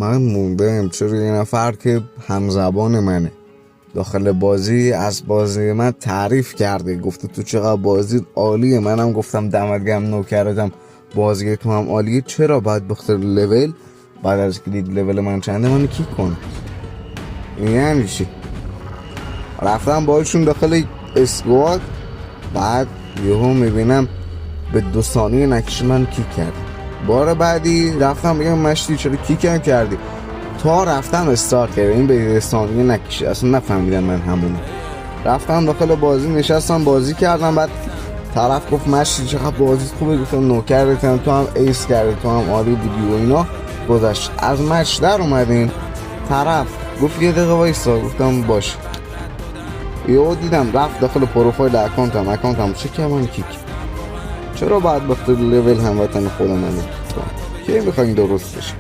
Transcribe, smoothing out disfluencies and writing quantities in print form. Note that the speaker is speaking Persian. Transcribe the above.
من موندم چرا یه نفر که همزبان منه داخل بازی از بازی من تعریف کرده، گفته تو چقدر بازی عالیه. منم گفتم دمت گرم نوکرتم، بازی تو هم عالیه. چرا باید بخاطر لول بعد از که دید لول من چنده منو کیک کنه؟ یعنی چی؟ رفتم باشون داخل اسکواد، بعد یهو میبینم به 2 ثانیه نکش من کیک کرد. بار بعدی رفتم بگم مشتی چرا کیکم کردی؟ تا رفتم استارت کرد این به 2 ثانیه نکشید، اصلا نفهمیدم من همونه. رفتم داخل بازی نشستم بازی کردم، بعد طرف گفت مشتی چقدر بازی خوبه، گفتم نوکرتم، تو هم ایس کردی، تو هم عالی بودی و اینا. گذشت از مچ در اومدیم، طرف گفت یه دقیقه وایسا، گفتم باش. یهو دیدم رفت داخل پروفایل اکانتم چه که من کیک. چرا باید بخاطر لول هموطن خودم منو کی میخواین درست بشه؟